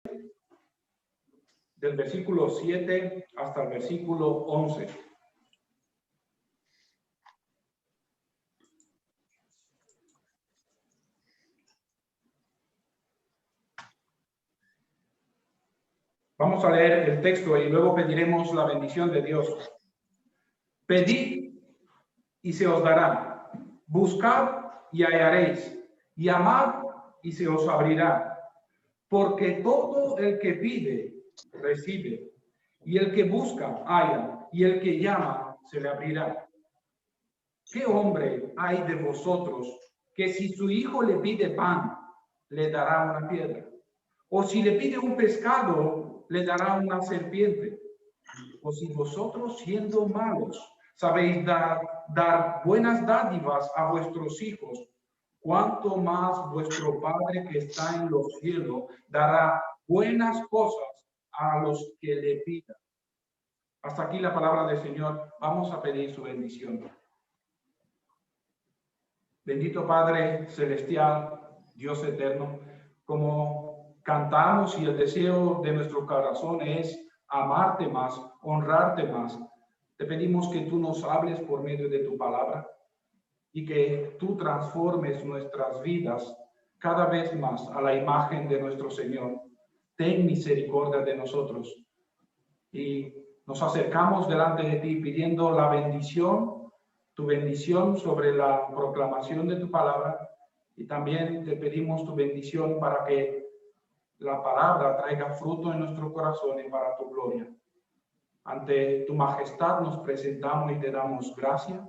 del versículo 7 hasta el versículo 11. Vamos a leer el texto y luego pediremos la bendición de Dios. Pedid y se os dará. Buscad y hallaréis. Llamad y se os abrirá. Porque todo el que pide, recibe. Y el que busca, halla. Y el que llama, se le abrirá. ¿Qué hombre hay de vosotros que si su hijo le pide pan, le dará una piedra? O si le pide un pescado, le dará una serpiente. O si vosotros, siendo malos, sabéis dar buenas dádivas a vuestros hijos, cuánto más vuestro Padre que está en los cielos dará buenas cosas a los que le pidan. Hasta aquí la palabra del Señor. Vamos a pedir su bendición. Bendito Padre Celestial, Dios eterno, como cantamos y el deseo de nuestro corazón es amarte más, honrarte más, te pedimos que tú nos hables por medio de tu palabra y que tú transformes nuestras vidas cada vez más a la imagen de nuestro Señor. Ten misericordia de nosotros y nos acercamos delante de ti pidiendo la bendición, tu bendición sobre la proclamación de tu palabra, y también te pedimos tu bendición para que la palabra traiga fruto en nuestro corazón y para tu gloria. Ante tu majestad nos presentamos y te damos gracias.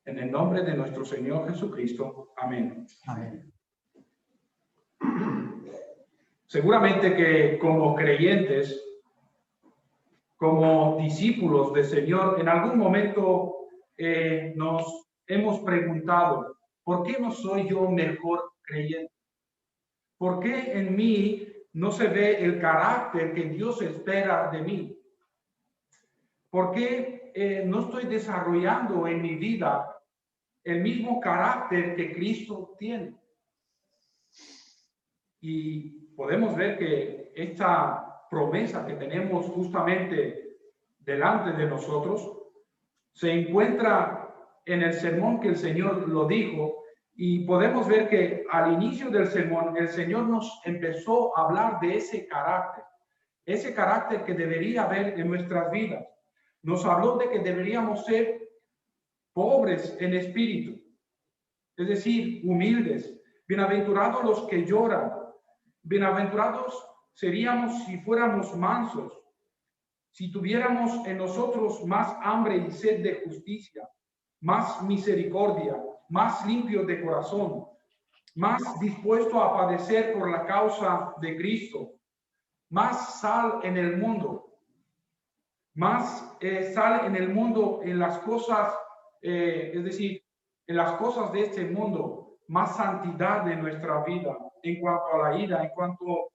En el nombre de nuestro Señor Jesucristo. Amén. Amén. Seguramente que como creyentes, como discípulos del Señor, en algún momento nos hemos preguntado, ¿por qué no soy yo mejor creyente? ¿Por qué en mí no se ve el carácter que Dios espera de mí? ¿Por qué no estoy desarrollando en mi vida el mismo carácter que Cristo tiene? Y podemos ver que esta promesa que tenemos justamente delante de nosotros se encuentra en el sermón que el Señor lo dijo, y podemos ver que al inicio del sermón el Señor nos empezó a hablar de ese carácter que debería haber en nuestras vidas. Nos habló de que deberíamos ser pobres en espíritu, es decir, humildes, bienaventurados los que lloran, bienaventurados seríamos si fuéramos mansos, si tuviéramos en nosotros más hambre y sed de justicia, más misericordia, más limpio de corazón, más dispuesto a padecer por la causa de Cristo, más sal en el mundo, más sal en el mundo en las cosas, es decir, en las cosas de este mundo, más santidad de nuestra vida en cuanto a la ira, en cuanto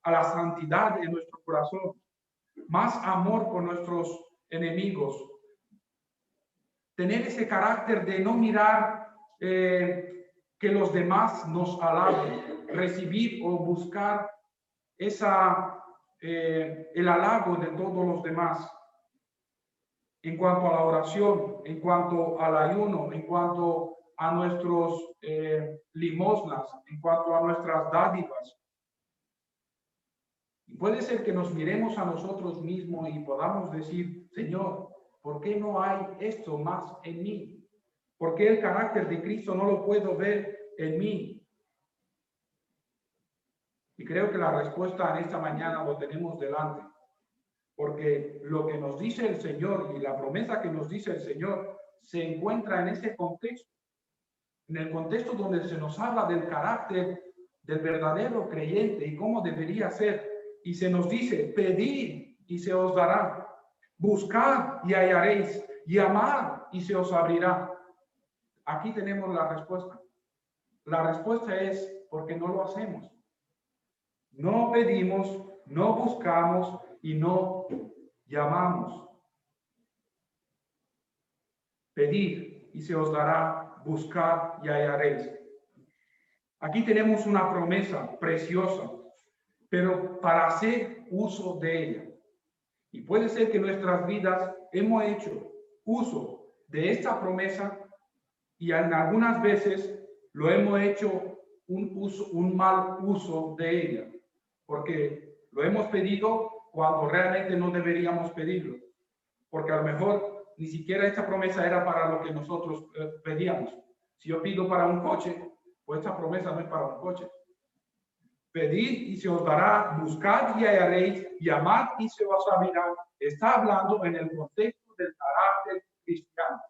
a la santidad de nuestro corazón, más amor por nuestros enemigos, tener ese carácter de no mirar que los demás nos alaben, recibir o buscar el halago de todos los demás. En cuanto a la oración, en cuanto al ayuno, en cuanto a nuestros limosnas, en cuanto a nuestras dádivas. Y puede ser que nos miremos a nosotros mismos y podamos decir, Señor, ¿por qué no hay esto más en mí? ¿Por qué el carácter de Cristo no lo puedo ver en mí? Y creo que la respuesta en esta mañana lo tenemos delante. Porque lo que nos dice el Señor y la promesa que nos dice el Señor se encuentra en ese contexto. En el contexto donde se nos habla del carácter del verdadero creyente y cómo debería ser. Y se nos dice, pedid y se os dará. Buscad y hallaréis. Llamad y se os abrirá. Aquí tenemos la respuesta. La respuesta es porque no lo hacemos. No pedimos, no buscamos y no llamamos. Pedid y se os dará. Buscad y hallaréis. Aquí tenemos una promesa preciosa pero para hacer uso de ella. Y puede ser que en nuestras vidas hemos hecho uso de esta promesa y en algunas veces lo hemos hecho un mal uso de ella, porque lo hemos pedido cuando realmente no deberíamos pedirlo, porque a lo mejor ni siquiera esta promesa era para lo que nosotros pedíamos. Si yo pido para un coche, pues esta promesa no es para un coche. Pedid y se os dará, buscad y hallaréis, llamad y se os abrirá. Está hablando en el contexto del carácter cristiano.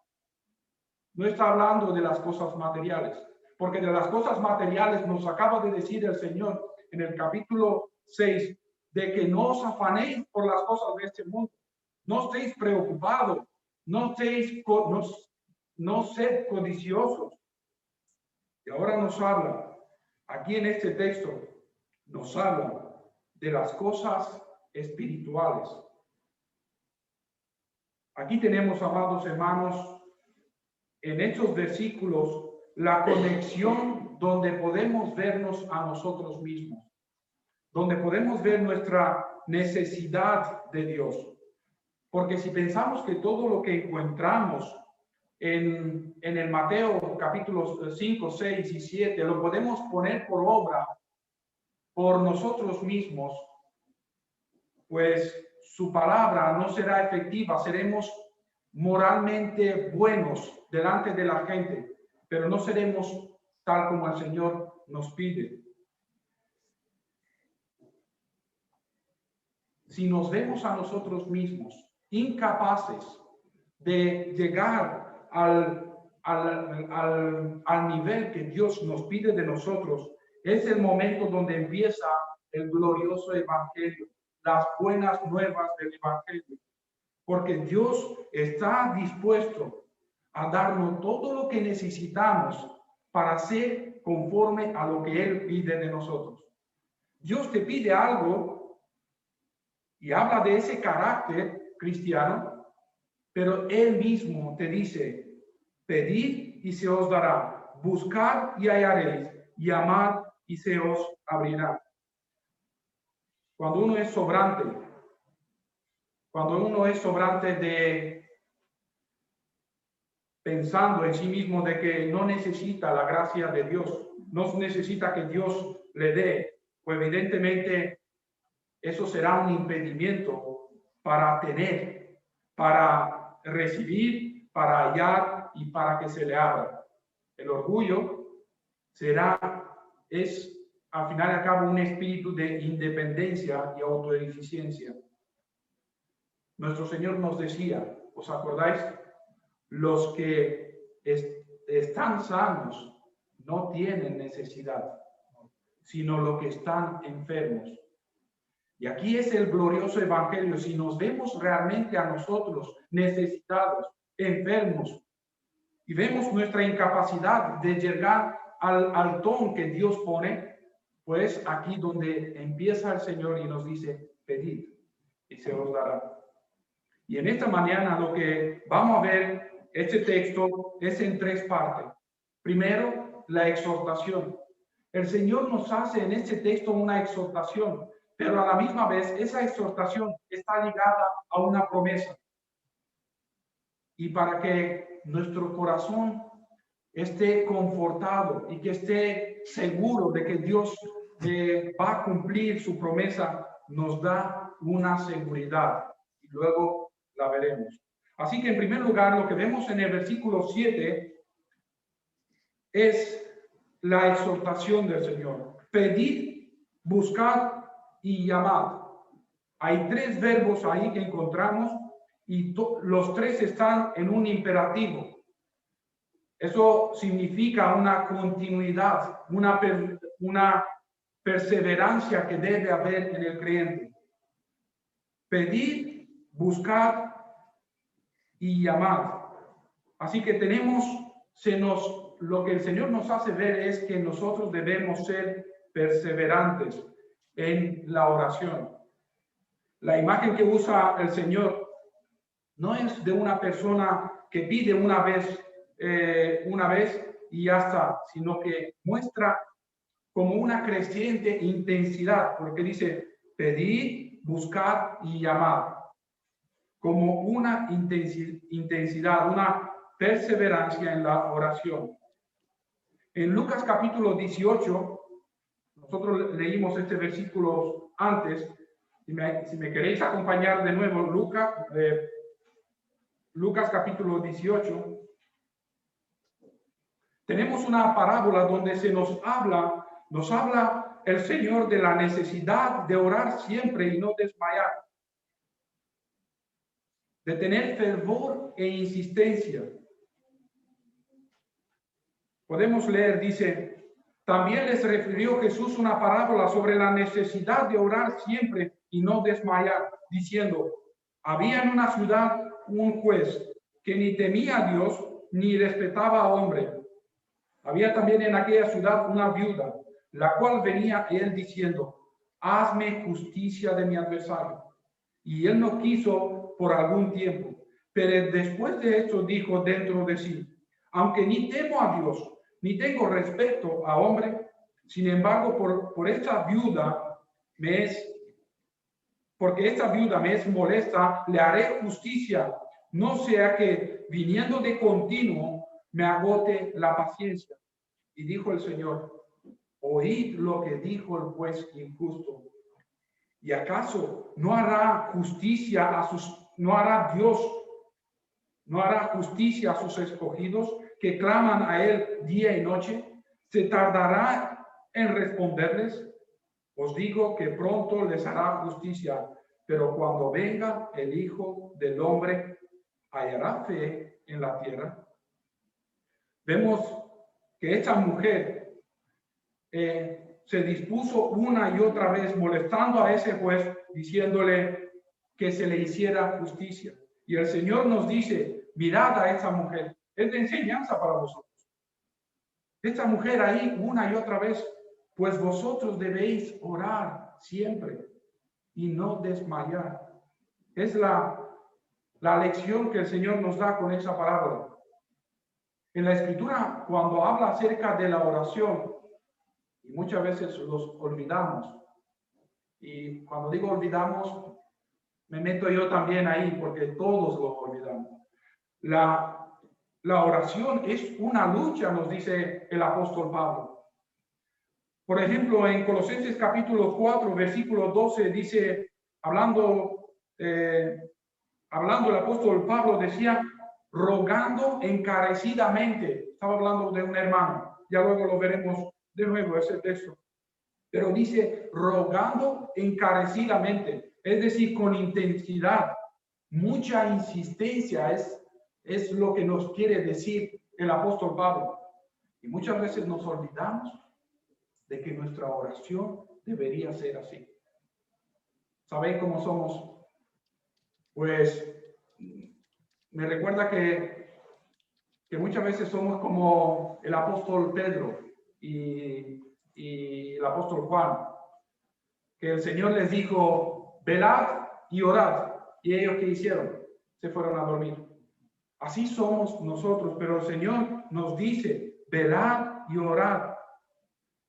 No está hablando de las cosas materiales, porque de las cosas materiales nos acaba de decir el Señor en el capítulo 6, de que no os afanéis por las cosas de este mundo, no estéis preocupados, no sed codiciosos. Y ahora nos habla, aquí en este texto, nos habla de las cosas espirituales. Aquí tenemos, amados hermanos, en estos versículos, la conexión donde podemos vernos a nosotros mismos, donde podemos ver nuestra necesidad de Dios. Porque si pensamos que todo lo que encontramos en el Mateo capítulos 5, 6 y 7 lo podemos poner por obra por nosotros mismos, pues su palabra no será efectiva, seremos moralmente buenos delante de la gente, pero no seremos tal como el Señor nos pide. Si nos vemos a nosotros mismos incapaces de llegar al nivel que Dios nos pide de nosotros, es el momento donde empieza el glorioso evangelio, las buenas nuevas del evangelio, porque Dios está dispuesto a darnos todo lo que necesitamos para ser conforme a lo que Él pide de nosotros. Dios te pide algo y habla de ese carácter cristiano, pero Él mismo te dice, pedid y se os dará, buscad y hallaréis, llamad y se os abrirá. Cuando uno es sobrante de pensando en sí mismo de que no necesita la gracia de Dios, no necesita que Dios le dé, pues evidentemente eso será un impedimento para tener, para recibir, para hallar y para que se le abra. El orgullo es al final y al cabo un espíritu de independencia y autoeficiencia. Nuestro Señor nos decía, ¿os acordáis? Los que están sanos no tienen necesidad, sino los que están enfermos. Y aquí es el glorioso evangelio. Si nos vemos realmente a nosotros necesitados, enfermos, y vemos nuestra incapacidad de llegar al ton que Dios pone, pues aquí donde empieza el Señor y nos dice, pedid y se os dará. Y en esta mañana lo que vamos a ver, este texto es en tres partes. Primero, la exhortación. El Señor nos hace en este texto una exhortación, pero a la misma vez esa exhortación está ligada a una promesa. Y para que nuestro corazón esté confortado y que esté seguro de que Dios va a cumplir su promesa, nos da una seguridad. Y luego la veremos. Así que en primer lugar, lo que vemos en el versículo 7 es la exhortación del Señor. Pedid, buscad y llamad. Hay tres verbos ahí que encontramos y los tres están en un imperativo. Eso significa una continuidad, una perseverancia que debe haber en el creyente. Pedid, buscad y llamad. Así que lo que el Señor nos hace ver es que nosotros debemos ser perseverantes en la oración. La imagen que usa el Señor no es de una persona que pide una vez y ya está, sino que muestra como una creciente intensidad, porque dice, pedid, buscad y llamad, como una intensidad, una perseverancia en la oración. En Lucas capítulo 18, nosotros leímos este versículo antes. Si me queréis acompañar de nuevo, Lucas capítulo 18, tenemos una parábola donde nos habla el Señor de la necesidad de orar siempre y no desmayar, de tener fervor e insistencia. Podemos leer, dice, también les refirió Jesús una parábola sobre la necesidad de orar siempre y no desmayar, diciendo, había en una ciudad un juez que ni temía a Dios ni respetaba a hombre. Había también en aquella ciudad una viuda, la cual venía a él diciendo, hazme justicia de mi adversario. Y él no quiso por algún tiempo, pero después de esto dijo dentro de sí, aunque ni temo a Dios, ni tengo respeto a hombre, sin embargo, porque esta viuda me es molesta, le haré justicia, no sea que viniendo de continuo me agote la paciencia. Y dijo el Señor, oíd lo que dijo el juez injusto. ¿Y acaso no hará justicia no hará justicia a sus escogidos que claman a él día y noche? ¿Se tardará en responderles? Os digo que pronto les hará justicia, pero cuando venga el Hijo del Hombre, ¿hallará fe en la tierra? Vemos que esta mujer se dispuso una y otra vez molestando a ese juez, diciéndole que se le hiciera justicia. Y el Señor nos dice, mirad a esa mujer, es de enseñanza para vosotros. Esta mujer ahí una y otra vez, pues vosotros debéis orar siempre y no desmayar. Es la lección que el Señor nos da con esa parábola. En la Escritura, cuando habla acerca de la oración, y muchas veces los olvidamos, y cuando digo olvidamos, me meto yo también ahí, porque todos lo olvidamos. La oración es una lucha, nos dice el apóstol Pablo. Por ejemplo, en Colosenses capítulo 4, versículo 12, dice, hablando el apóstol Pablo, decía, rogando encarecidamente. Estaba hablando de un hermano, ya luego lo veremos de nuevo ese texto. Pero dice, rogando encarecidamente, es decir, con intensidad, mucha insistencia es lo que nos quiere decir el apóstol Pablo. Y muchas veces nos olvidamos de que nuestra oración debería ser así. ¿Sabéis cómo somos? Pues me recuerda que muchas veces somos como el apóstol Pedro y el apóstol Juan, que el Señor les dijo, velad y orad. ¿Y ellos qué hicieron? Se fueron a dormir. Así somos nosotros, pero el Señor nos dice, velad y orad.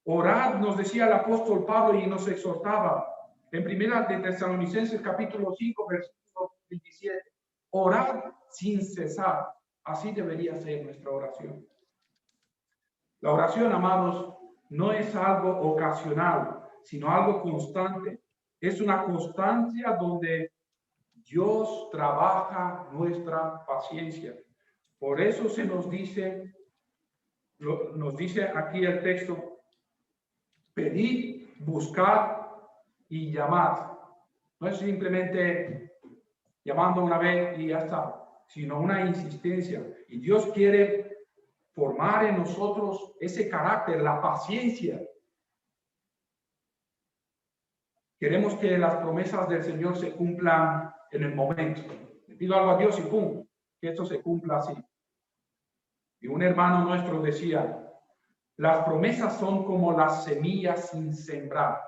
Orad, nos decía el apóstol Pablo y nos exhortaba en primera de Tesalonicenses capítulo 5, versículo 27. Orad sin cesar. Así debería ser nuestra oración. La oración, amados, no es algo ocasional, sino algo constante. Es una constancia donde Dios trabaja nuestra paciencia. Por eso se nos dice aquí el texto, pedid, buscad y llamad. No es simplemente llamando una vez y ya está, sino una insistencia. Y Dios quiere formar en nosotros ese carácter, la paciencia. Queremos que las promesas del Señor se cumplan en el momento. Le pido algo a Dios y ¡pum! Que esto se cumpla así. Y un hermano nuestro decía, las promesas son como las semillas sin sembrar,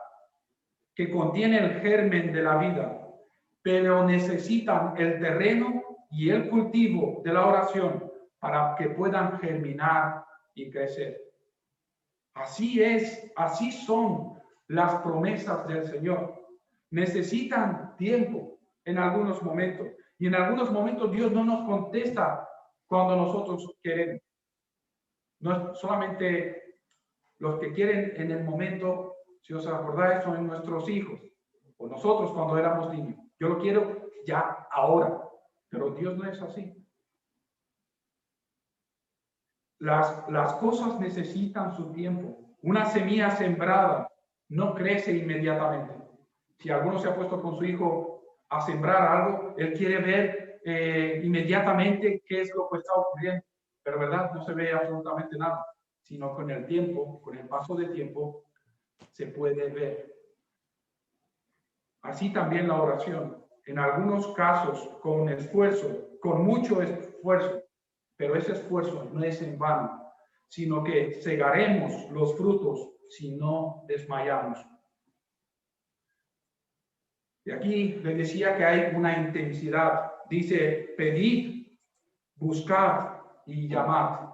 que contienen el germen de la vida, pero necesitan el terreno y el cultivo de la oración para que puedan germinar y crecer. Así es, así son las promesas del Señor. Necesitan tiempo en algunos momentos. Y en algunos momentos Dios no nos contesta cuando nosotros queremos. No es solamente los que quieren en el momento, si os acordáis, son nuestros hijos. O nosotros cuando éramos niños. Yo lo quiero ya, ahora. Pero Dios no es así. Las cosas necesitan su tiempo. Una semilla sembrada no crece inmediatamente. Si alguno se ha puesto con su hijo a sembrar algo, él quiere ver inmediatamente qué es lo que está ocurriendo. Pero verdad, no se ve absolutamente nada, sino con el tiempo, con el paso del tiempo, se puede ver. Así también la oración. En algunos casos, con esfuerzo, con mucho esfuerzo, pero ese esfuerzo no es en vano, sino que segaremos los frutos si no desmayamos. Y aquí les decía que hay una intensidad. Dice, pedid, buscad y llamad.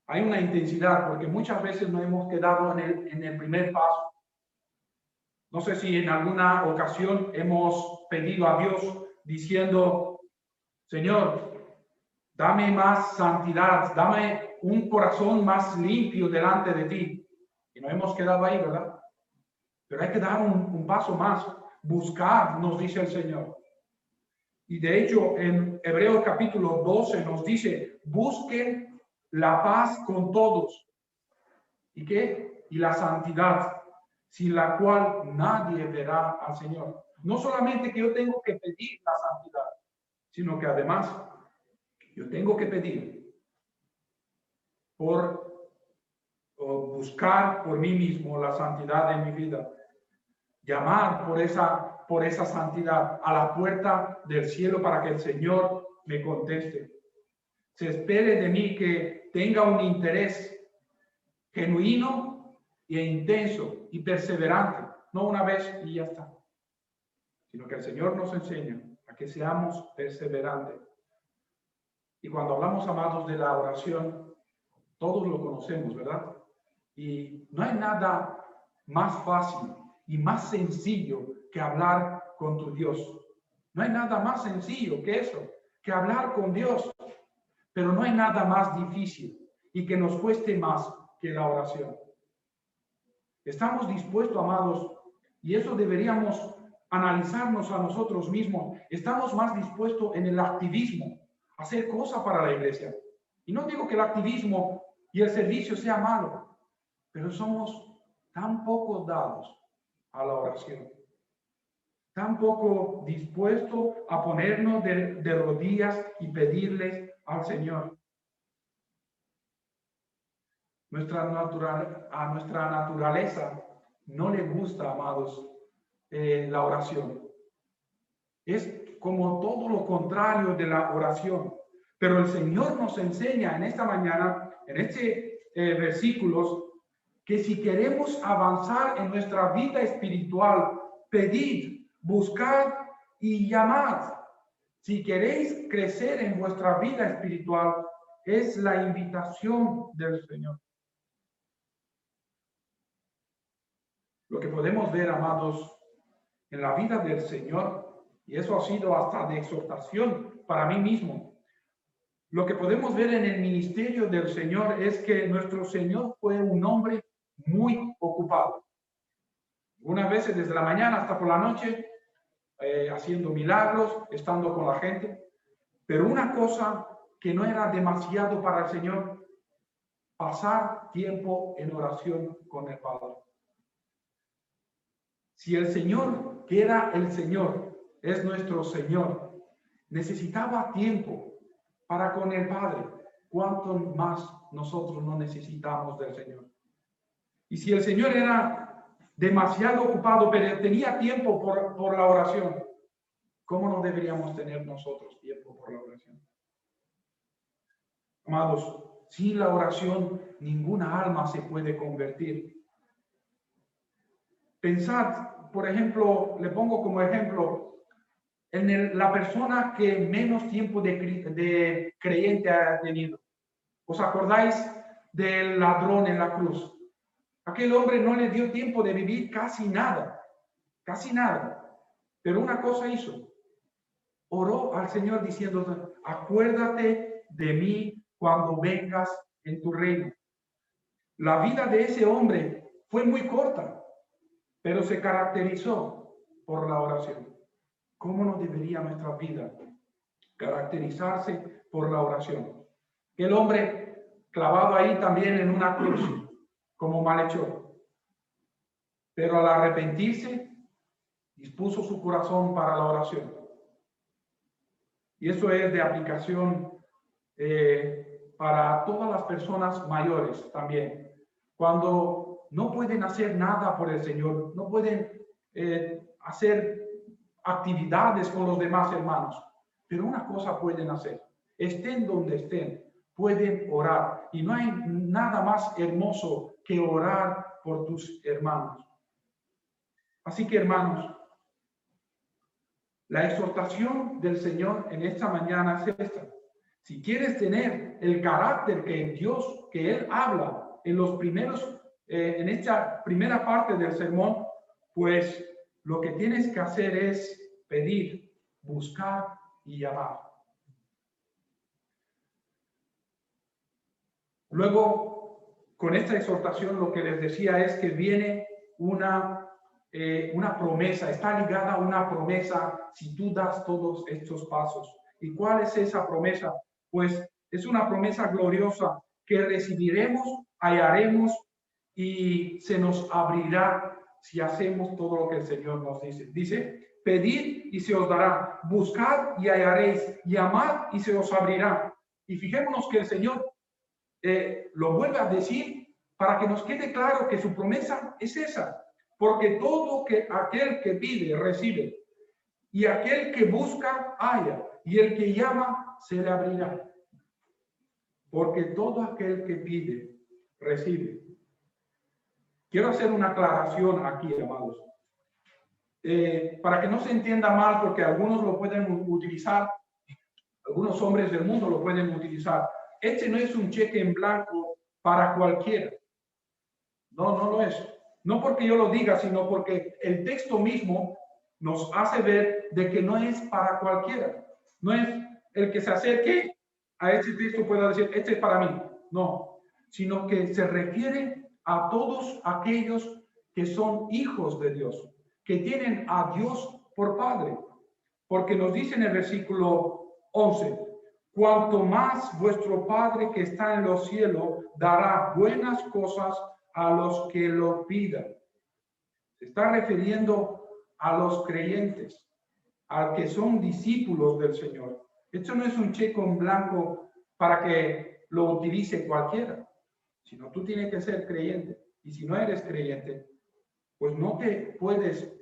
Hay una intensidad porque muchas veces nos hemos quedado en el primer paso. No sé si en alguna ocasión hemos pedido a Dios diciendo, Señor, dame más santidad, dame un corazón más limpio delante de ti. Y nos hemos quedado ahí, ¿verdad? Pero hay que dar un paso más. Buscar, nos dice el Señor. Y de hecho, en Hebreos capítulo 12 nos dice, busquen la paz con todos. ¿Y qué? Y la santidad, sin la cual nadie verá al Señor. No solamente que yo tengo que pedir la santidad, sino que además yo tengo que pedir o buscar por mí mismo la santidad en mi vida. Llamar por esa santidad a la puerta del cielo para que el Señor me conteste. Se espere de mí que tenga un interés genuino e intenso y perseverante, no una vez y ya está, sino que el Señor nos enseña a que seamos perseverantes. Y cuando hablamos, amados, de la oración, todos lo conocemos, ¿verdad? Y no hay nada más fácil y más sencillo que hablar con tu Dios. No hay nada más sencillo que eso, que hablar con Dios. Pero no hay nada más difícil y que nos cueste más que la oración. Estamos dispuestos, amados, y eso deberíamos analizarnos a nosotros mismos. Estamos más dispuestos en el activismo, a hacer cosas para la iglesia. Y no digo que el activismo y el servicio sea malo, pero somos tan poco dados a la oración, tan poco dispuestos a ponernos de rodillas y pedirles al Señor. A nuestra naturaleza no le gusta, amados, la oración. Es como todo lo contrario de la oración. Pero el Señor nos enseña en esta mañana, en versículos, que si queremos avanzar en nuestra vida espiritual, pedid, buscad y llamad. Si queréis crecer en vuestra vida espiritual, es la invitación del Señor. Lo que podemos ver, amados, en la vida del Señor, y eso ha sido hasta de exhortación para mí mismo, lo que podemos ver en el ministerio del Señor es que nuestro Señor fue un hombre muy ocupado. Unas veces desde la mañana hasta por la noche, haciendo milagros, estando con la gente. Pero una cosa que no era demasiado para el Señor, pasar tiempo en oración con el Padre. Si el Señor, que era el Señor, es nuestro Señor, necesitaba tiempo para con el Padre, ¿cuánto más nosotros no necesitamos del Señor? Y si el Señor era demasiado ocupado, pero tenía tiempo por la oración, ¿cómo no deberíamos tener nosotros tiempo por la oración? Amados, sin la oración, ninguna alma se puede convertir. Pensad, por ejemplo, le pongo como ejemplo, en la persona que menos tiempo de creyente ha tenido. ¿Os acordáis del ladrón en la cruz. Aquel hombre no le dio tiempo de vivir casi nada. Pero una cosa hizo. Oró al Señor diciendo, acuérdate de mí cuando vengas en tu reino. La vida de ese hombre fue muy corta, pero se caracterizó por la oración. ¿Cómo no debería nuestra vida caracterizarse por la oración? El hombre clavado ahí también en una cruz, como malhechor. Pero al arrepentirse, dispuso su corazón para la oración. Y eso es de aplicación para todas las personas mayores también. Cuando no pueden hacer nada por el Señor, no pueden hacer actividades con los demás hermanos, pero una cosa pueden hacer, estén donde estén, pueden orar. Y no hay nada más hermoso que orar por tus hermanos. Así que, hermanos, la exhortación del Señor en esta mañana es esta. Si quieres tener el carácter que Dios, que Él habla en los primeros, en esta primera parte del sermón, pues lo que tienes que hacer es pedir, buscar y llamar. Luego, con esta exhortación, lo que les decía es que viene una promesa, está ligada a una promesa si tú das todos estos pasos. ¿Y cuál es esa promesa? Pues es una promesa gloriosa que recibiremos, hallaremos y se nos abrirá si hacemos todo lo que el Señor nos dice. Dice, pedid y se os dará, buscad y hallaréis, llamad y se os abrirá. Y fijémonos que el Señor lo vuelve a decir para que nos quede claro que su promesa es esa. Porque todo aquel que pide, recibe. Y aquel que busca, halla. Y el que llama, se le abrirá. Porque todo aquel que pide, recibe. Quiero hacer una aclaración aquí, amados. Para que no se entienda mal, porque algunos lo pueden utilizar, algunos hombres del mundo lo pueden utilizar. Este no es un cheque en blanco para cualquiera. No lo es. No porque yo lo diga, sino porque el texto mismo nos hace ver de que no es para cualquiera. No es el que se acerque a este texto pueda decir, este es para mí. No, sino que se refiere a todos aquellos que son hijos de Dios, que tienen a Dios por Padre. Porque nos dice en el versículo 11, cuanto más vuestro Padre que está en los cielos dará buenas cosas a los que lo pidan. Se está refiriendo a los creyentes, a que son discípulos del Señor. Esto no es un cheque en blanco para que lo utilice cualquiera, sino tú tienes que ser creyente. Y si no eres creyente, pues no te puedes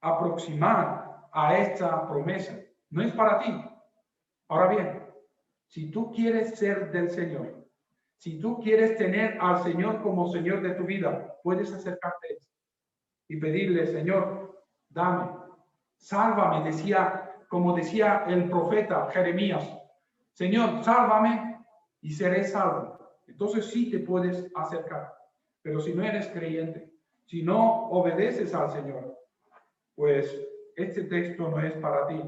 aproximar a esta promesa. No es para ti. Ahora bien, si tú quieres ser del Señor, si tú quieres tener al Señor como Señor de tu vida, puedes acercarte y pedirle, Señor, dame, sálvame, como decía el profeta Jeremías, Señor, sálvame y seré salvo. Entonces sí te puedes acercar. Pero si no eres creyente, si no obedeces al Señor, pues este texto no es para ti.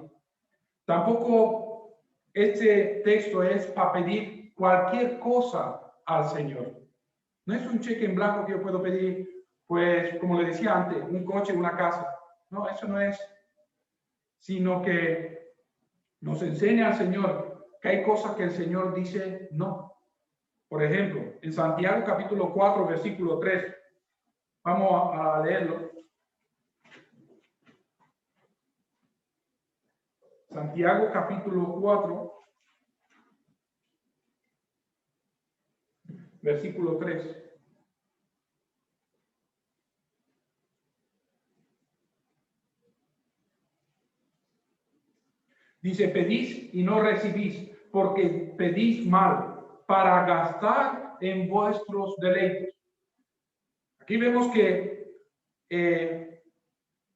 Tampoco este texto es para pedir cualquier cosa al Señor. No es un cheque en blanco que yo puedo pedir, pues, como le decía antes, un coche, una casa. No, eso no es. Sino que nos enseña al Señor que hay cosas que el Señor dice no. Por ejemplo, en Santiago capítulo 4, versículo 3. Vamos a leerlo. Santiago capítulo 4, versículo 3. Dice, pedís y no recibís, porque pedís mal, para gastar en vuestros deleites. Aquí vemos que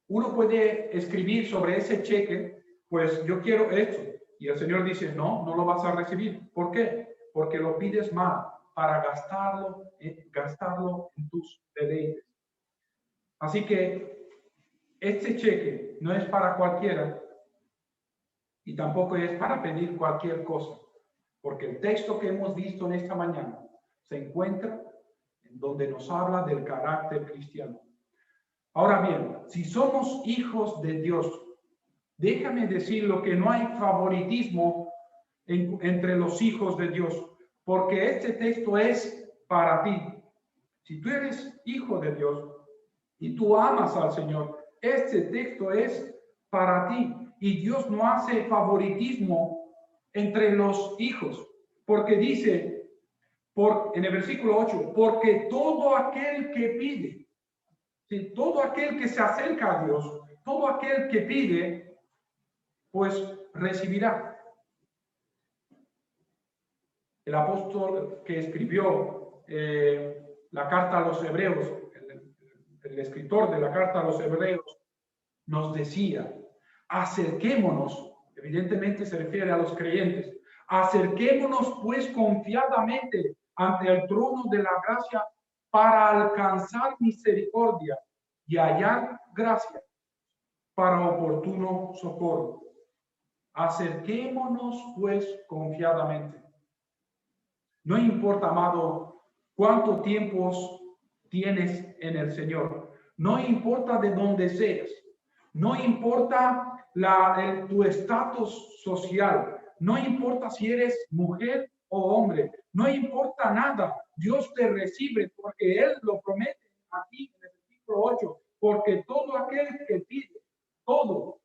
uno puede escribir sobre ese cheque, pues yo quiero esto. Y el Señor dice, no lo vas a recibir. ¿Por qué? Porque lo pides mal. para gastarlo en tus deleites. Así que este cheque no es para cualquiera y tampoco es para pedir cualquier cosa, porque el texto que hemos visto en esta mañana se encuentra en donde nos habla del carácter cristiano. Ahora bien, si somos hijos de Dios, déjame decirlo que no hay favoritismo entre los hijos de Dios, porque este texto es para ti. Si tú eres hijo de Dios y tú amas al Señor, este texto es para ti. Y Dios no hace favoritismo entre los hijos, porque dice en el versículo 8, porque todo aquel que pide, ¿sí? Todo aquel que se acerca a Dios, todo aquel que pide, pues recibirá. El apóstol que escribió la carta a los hebreos, el escritor de la carta a los hebreos, nos decía, acerquémonos, evidentemente se refiere a los creyentes, acerquémonos pues confiadamente ante el trono de la gracia para alcanzar misericordia y hallar gracia para oportuno socorro. Acerquémonos pues confiadamente. No importa, amado, cuánto tiempo tienes en el Señor. No importa de dónde seas. No importa tu estatus social. No importa si eres mujer o hombre. No importa nada. Dios te recibe porque Él lo promete aquí en el versículo 8. Porque todo aquel que pide, todo,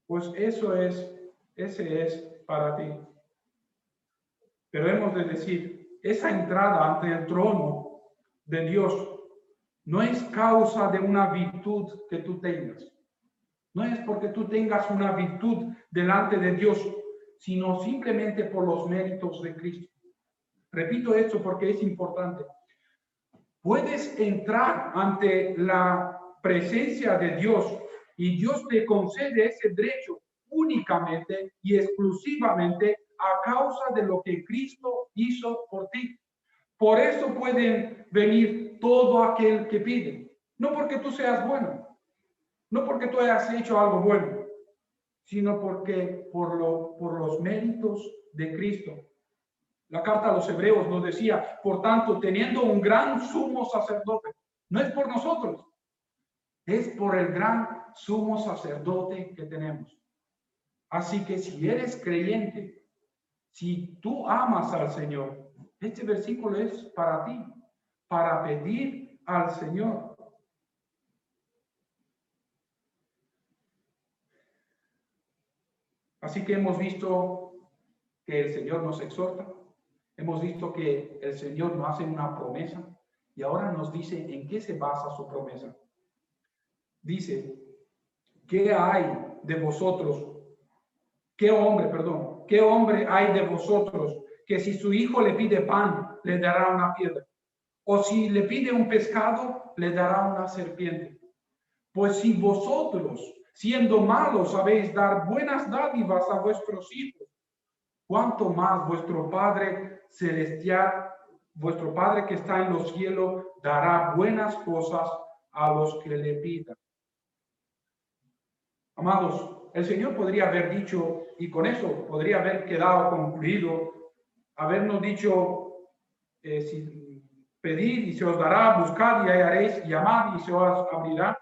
pues ese es para ti. Pero hemos de decir, esa entrada ante el trono de Dios no es causa de una virtud que tú tengas. No es porque tú tengas una virtud delante de Dios, sino simplemente por los méritos de Cristo. Repito esto porque es importante. Puedes entrar ante la presencia de Dios y Dios te concede ese derecho únicamente y exclusivamente a causa de lo que Cristo hizo por ti. Por eso pueden venir todo aquel que pide. No porque tú seas bueno, no porque tú hayas hecho algo bueno, sino porque por los méritos de Cristo. La carta a los hebreos nos decía, por tanto, teniendo un gran sumo sacerdote, no es por nosotros, es por el gran sumo sacerdote que tenemos. Así que si eres creyente, si tú amas al Señor, este versículo es para ti, para pedir al Señor. Así que hemos visto que el Señor nos exhorta, hemos visto que el Señor nos hace una promesa y ahora nos dice en qué se basa su promesa. Dice, ¿qué hay de vosotros? ¿Qué hombre hay de vosotros que si su hijo le pide pan, le dará una piedra? O si le pide un pescado, le dará una serpiente. Pues si vosotros, siendo malos, sabéis dar buenas dádivas a vuestros hijos, cuánto más vuestro Padre celestial, vuestro Padre que está en los cielos, dará buenas cosas a los que le pidan. Amados, el Señor podría haber dicho, y con eso podría haber quedado concluido, habernos dicho, si pedid y se os dará, buscad y hallaréis, llamad y se os abrirá,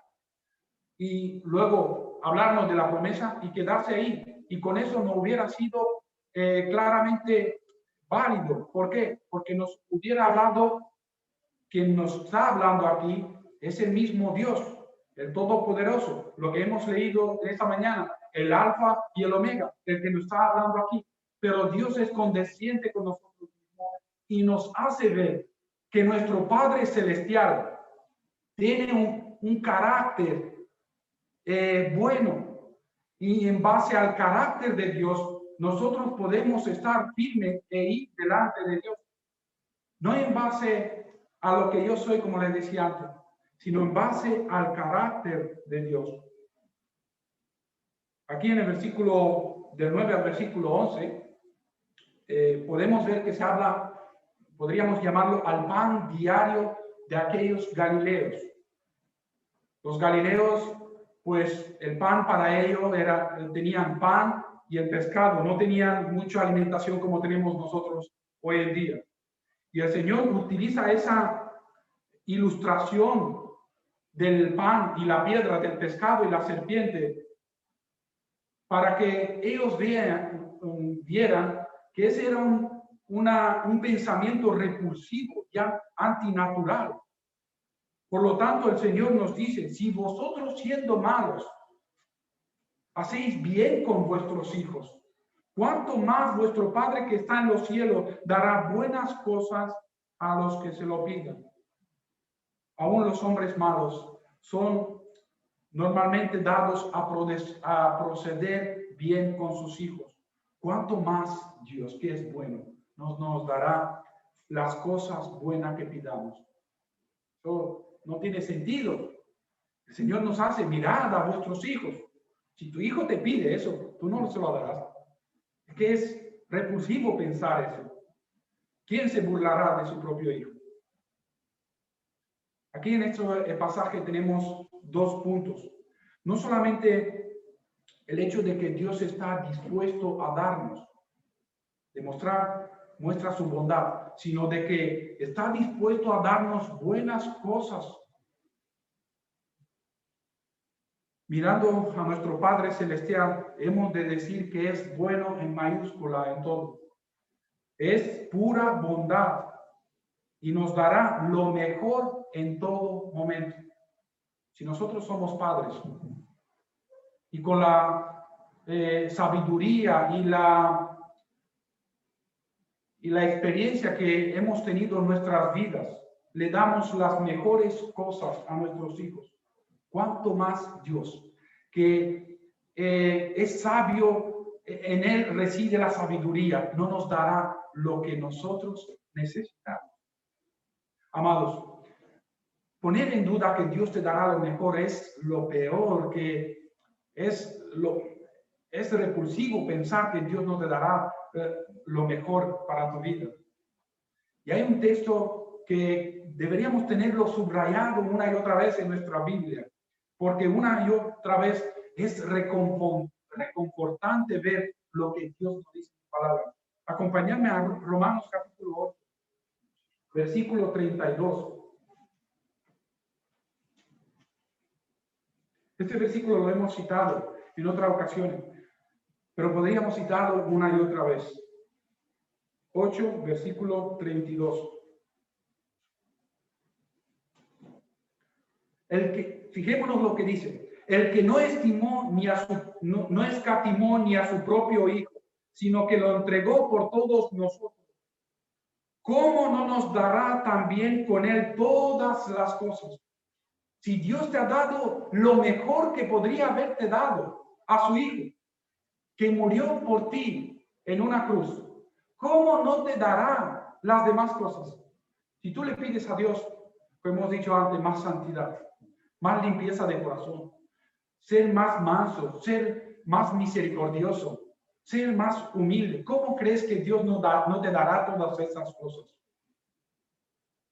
y luego hablarnos de la promesa y quedarse ahí. Y con eso no hubiera sido claramente válido. ¿Por qué? Porque nos hubiera hablado, quien nos está hablando aquí es el mismo Dios, el Todopoderoso, lo que hemos leído esta mañana, el Alfa y el Omega, el que nos está hablando aquí. Pero Dios es condesciente con nosotros mismos y nos hace ver que nuestro Padre Celestial tiene un carácter bueno, y en base al carácter de Dios, nosotros podemos estar firmes e ir delante de Dios. No en base a lo que yo soy, como les decía antes, sino en base al carácter de Dios. Aquí en el versículo del 9 al versículo 11, podemos ver que se habla podríamos llamarlo al pan diario de aquellos galileos. Los galileos, pues el pan para ellos tenían pan y el pescado, no tenían mucha alimentación como tenemos nosotros hoy en día. Y el Señor utiliza esa ilustración del pan y la piedra, del pescado y la serpiente, para que ellos vieran que ese era un pensamiento repulsivo, ya antinatural. Por lo tanto, el Señor nos dice, si vosotros siendo malos, hacéis bien con vuestros hijos, ¿cuánto más vuestro Padre que está en los cielos dará buenas cosas a los que se lo pidan? Aún los hombres malos son normalmente dados a proceder bien con sus hijos. ¿Cuánto más Dios, que es bueno, nos dará las cosas buenas que pidamos? Eso no tiene sentido. El Señor nos hace, mirad a vuestros hijos. Si tu hijo te pide eso, tú no se lo darás. Es que es repulsivo pensar eso. ¿Quién se burlará de su propio hijo? Aquí en este pasaje tenemos dos puntos. No solamente el hecho de que Dios está dispuesto a darnos, muestra su bondad, sino de que está dispuesto a darnos buenas cosas. Mirando a nuestro Padre Celestial, hemos de decir que es bueno en mayúscula en todo. Es pura bondad y nos dará lo mejor en todo momento. Si nosotros somos padres y con la sabiduría y la experiencia que hemos tenido en nuestras vidas, le damos las mejores cosas a nuestros hijos, ¿cuánto más Dios, que es sabio, en Él reside la sabiduría, no nos dará lo que nosotros necesitamos? Amados, poner en duda que Dios te dará lo mejor es lo peor, que es repulsivo pensar que Dios no te dará lo mejor para tu vida. Y hay un texto que deberíamos tenerlo subrayado una y otra vez en nuestra Biblia, porque una y otra vez es reconfortante ver lo que Dios nos dice en su palabra. Acompáñame a Romanos capítulo 8, versículo 32. Este versículo lo hemos citado en otras ocasiones, pero podríamos citarlo una y otra vez. 8, versículo 32. Fijémonos lo que dice. El que no estimó no escatimó ni a su propio hijo, sino que lo entregó por todos nosotros. ¿Cómo no nos dará también con él todas las cosas? Si Dios te ha dado lo mejor que podría haberte dado a su hijo, que murió por ti en una cruz, ¿cómo no te dará las demás cosas? Si tú le pides a Dios, como hemos dicho antes, más santidad, más limpieza de corazón, ser más manso, ser más misericordioso, ser más humilde, ¿cómo crees que Dios no te dará todas esas cosas?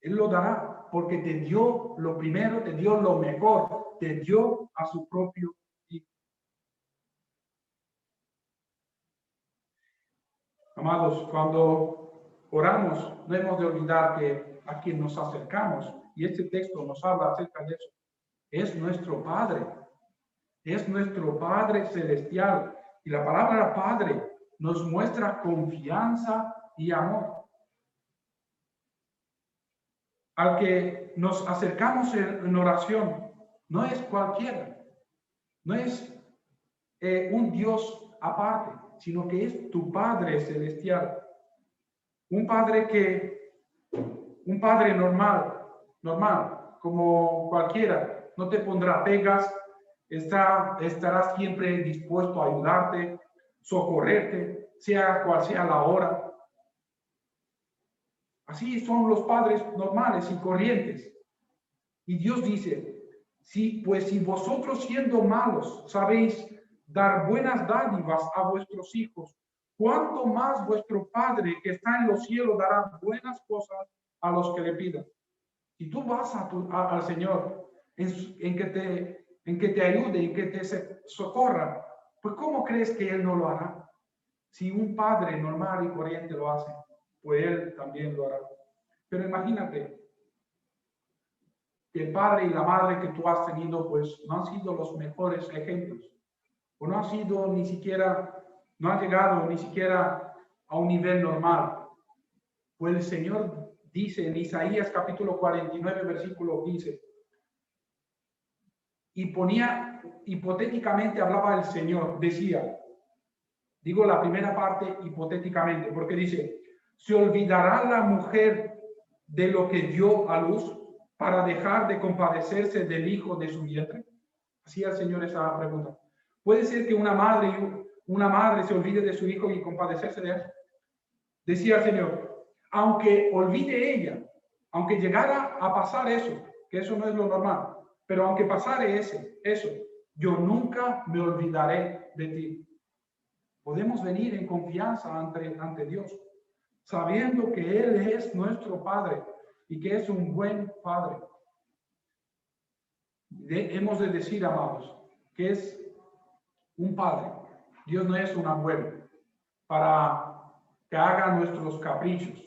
Él lo dará porque te dio lo primero, te dio lo mejor, te dio a su propio hijo. Amados, cuando oramos, no hemos de olvidar que a quien nos acercamos, y este texto nos habla acerca de eso, es nuestro Padre celestial. Y la palabra Padre nos muestra confianza y amor. Al que nos acercamos en oración, no es cualquiera, no es un Dios aparte, sino que es tu Padre celestial. Un Padre normal, como cualquiera, no te pondrá pegas, estará siempre dispuesto a ayudarte, socorrerte, sea cual sea la hora. Así son los padres normales y corrientes. Y Dios dice, si vosotros siendo malos sabéis dar buenas dádivas a vuestros hijos, cuánto más vuestro Padre que está en los cielos dará buenas cosas a los que le pidan. Si tú vas al Señor en que te ayude, en que te socorra, pues ¿cómo crees que Él no lo hará? Si un padre normal y corriente lo hace, pues Él también lo hará. Pero imagínate que el padre y la madre que tú has tenido, pues no han sido los mejores ejemplos, o no han sido ni siquiera, no han llegado ni siquiera a un nivel normal. Pues el Señor dice en Isaías capítulo 49, versículo 15, y ponía, hipotéticamente hablaba el Señor, decía, digo la primera parte hipotéticamente, porque dice, ¿se olvidará la mujer de lo que dio a luz para dejar de compadecerse del hijo de su vientre? Hacía el Señor esa pregunta. ¿Puede ser que una madre se olvide de su hijo y compadecerse de él? Decía el Señor, aunque olvide ella, aunque llegara a pasar eso, que eso no es lo normal, pero aunque pasare eso, yo nunca me olvidaré de ti. Podemos venir en confianza ante Dios, sabiendo que Él es nuestro Padre y que es un buen Padre. Hemos de decir, amados, que es un Padre. Dios no es un abuelo para que haga nuestros caprichos.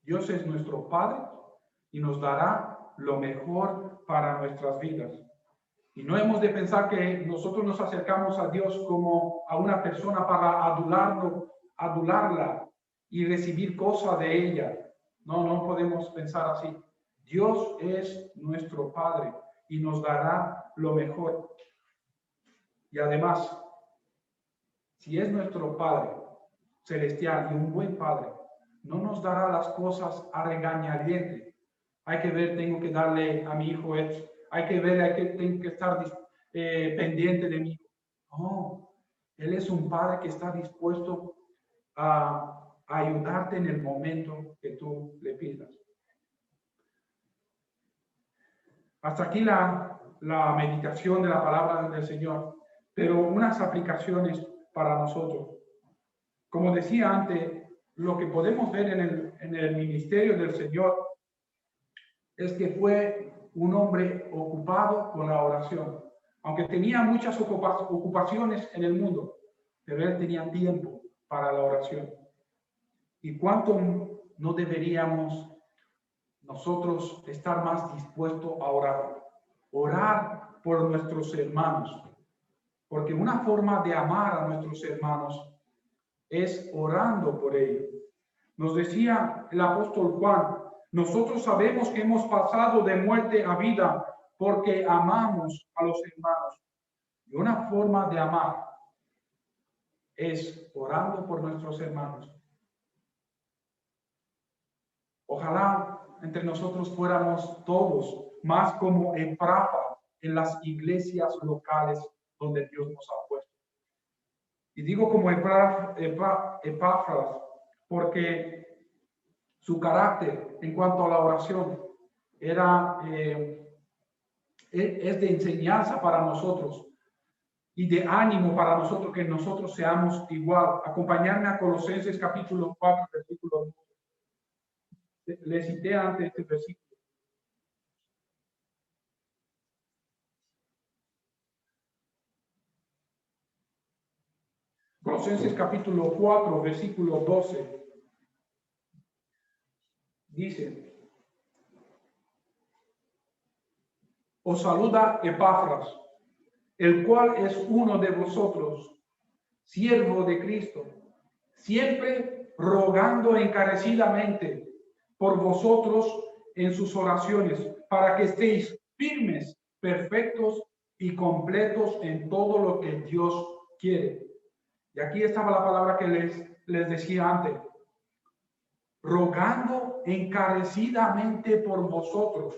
Dios es nuestro Padre y nos dará lo mejor para nuestras vidas. Y no hemos de pensar que nosotros nos acercamos a Dios como a una persona para adularla y recibir cosas de ella. No, no podemos pensar así. Dios es nuestro Padre y nos dará lo mejor. Y además, si es nuestro Padre celestial y un buen Padre, no nos dará las cosas a regañadientes. Hay que ver, tengo que darle a mi hijo esto. Hay que ver, tengo que estar pendiente de mí. No, Él es un Padre que está dispuesto a ayudarte en el momento que tú le pidas. Hasta aquí la meditación de la palabra del Señor, pero unas aplicaciones para nosotros. Como decía antes, lo que podemos ver en el ministerio del Señor es que fue un hombre ocupado con la oración. Aunque tenía muchas ocupaciones en el mundo, pero él tenía tiempo para la oración. ¿Y cuánto no deberíamos nosotros estar más dispuestos a orar? Orar por nuestros hermanos. Porque una forma de amar a nuestros hermanos es orando por ellos. Nos decía el apóstol Juan, nosotros sabemos que hemos pasado de muerte a vida porque amamos a los hermanos. Y una forma de amar es orando por nuestros hermanos. Ojalá entre nosotros fuéramos todos más como Epafras en las iglesias locales donde Dios nos ha puesto. Y digo como Epafras porque su carácter en cuanto a la oración es de enseñanza para nosotros y de ánimo para nosotros, que nosotros seamos igual. Acompañarme a Colosenses capítulo 4, versículo 2. Le cité antes este versículo. Colosenses capítulo 4, versículo 12. Dice, os saluda Epafras, el cual es uno de vosotros, siervo de Cristo, siempre rogando encarecidamente por vosotros en sus oraciones, para que estéis firmes, perfectos y completos en todo lo que Dios quiere. Y aquí estaba la palabra que les decía antes. Rogando encarecidamente por vosotros.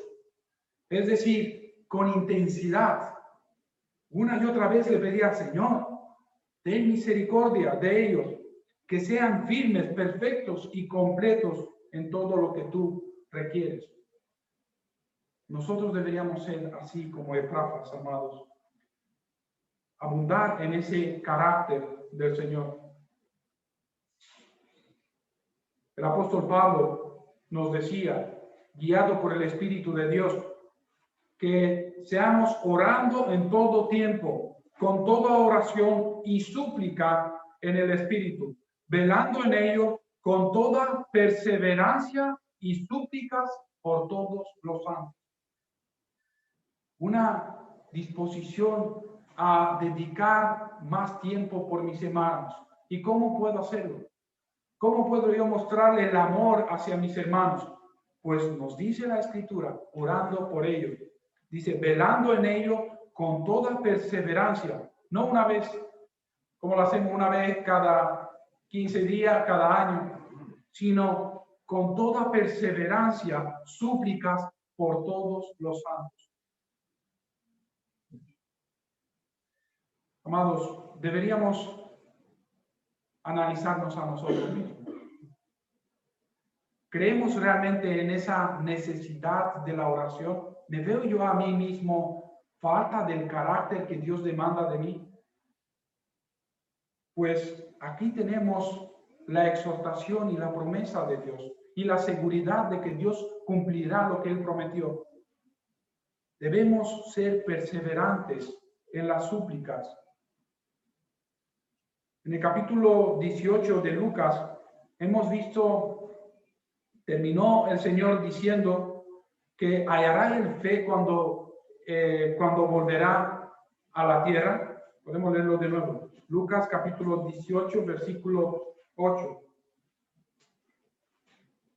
Es decir, con intensidad. Una y otra vez le pedía al Señor, ten misericordia de ellos, que sean firmes, perfectos y completos en todo lo que tú requieres. Nosotros deberíamos ser así como Epafras, amados. Abundar en ese carácter del Señor. El apóstol Pablo nos decía, guiado por el Espíritu de Dios, que seamos orando en todo tiempo, con toda oración y súplica en el Espíritu, velando en ello con toda perseverancia y súplicas por todos los santos. Una disposición a dedicar más tiempo por mis hermanos. ¿Y cómo puedo hacerlo? ¿Cómo puedo yo mostrarle el amor hacia mis hermanos? Pues nos dice la Escritura, orando por ellos. Dice, velando en ello con toda perseverancia. No una vez, como lo hacemos una vez cada 15 días, cada año, sino con toda perseverancia, súplicas por todos los santos. Amados, deberíamos analizarnos a nosotros mismos. ¿Creemos realmente en esa necesidad de la oración? ¿Me veo yo a mí mismo falta del carácter que Dios demanda de mí? Pues aquí tenemos la exhortación y la promesa de Dios y la seguridad de que Dios cumplirá lo que Él prometió. Debemos ser perseverantes en las súplicas. En el capítulo 18 de Lucas hemos visto, terminó el Señor diciendo que hallará el fe cuando volverá a la tierra. Podemos leerlo de nuevo. Lucas capítulo 18, versículo 8.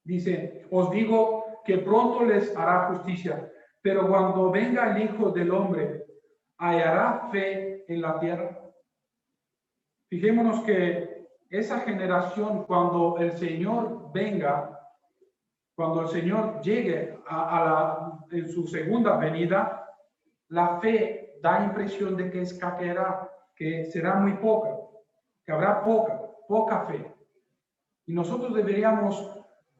Dice, os digo que pronto les hará justicia, pero cuando venga el Hijo del Hombre, ¿hallará fe en la tierra? Fijémonos que esa generación, cuando el Señor venga, cuando el Señor llegue en su segunda venida, la fe da impresión de que escaqueará, que será muy poca, que habrá poca fe. Y nosotros deberíamos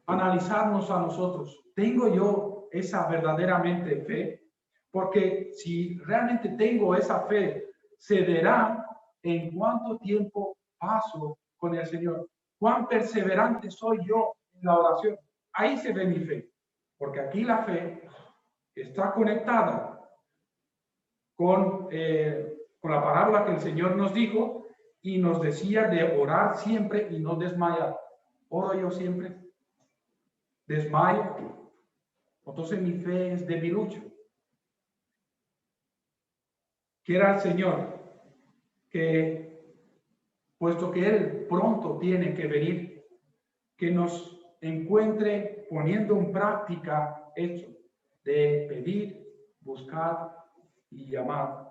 analizarnos a nosotros. ¿Tengo yo esa verdaderamente fe? Porque si realmente tengo esa fe, se verá en cuánto tiempo paso con el Señor. Cuán perseverante soy yo en la oración. Ahí se ve mi fe. Porque aquí la fe está conectada con la palabra que el Señor nos dijo y nos decía de orar siempre y no desmayar. ¿Oro yo siempre? ¿Desmayo? Entonces mi fe es debilucha. Quiera el Señor que, puesto que Él pronto tiene que venir, que nos encuentre poniendo en práctica esto de pedir, buscar y llamar.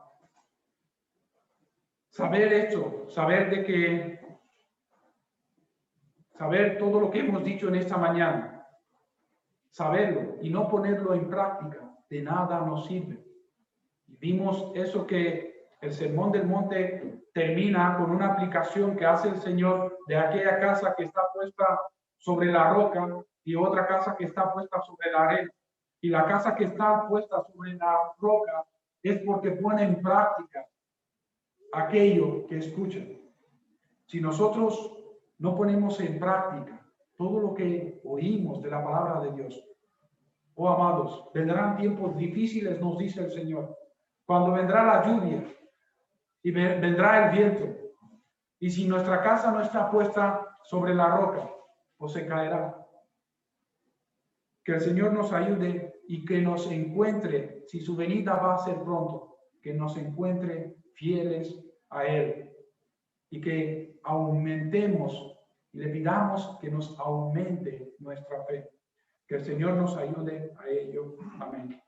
Saber esto, saber todo lo que hemos dicho en esta mañana, saberlo y no ponerlo en práctica, de nada nos sirve. Y vimos eso que el Sermón del Monte termina con una aplicación que hace el Señor de aquella casa que está puesta sobre la roca y otra casa que está puesta sobre la arena. Y la casa que está puesta sobre la roca es porque pone en práctica aquello que escuchan. Si nosotros no ponemos en práctica todo lo que oímos de la palabra de Dios, oh amados, vendrán tiempos difíciles, nos dice el Señor, cuando vendrá la lluvia y vendrá el viento. Y si nuestra casa no está puesta sobre la roca, pues se caerá. Que el Señor nos ayude y que nos encuentre, si su venida va a ser pronto, que nos encuentre fieles a Él y que aumentemos y le pidamos que nos aumente nuestra fe. Que el Señor nos ayude a ello. Amén.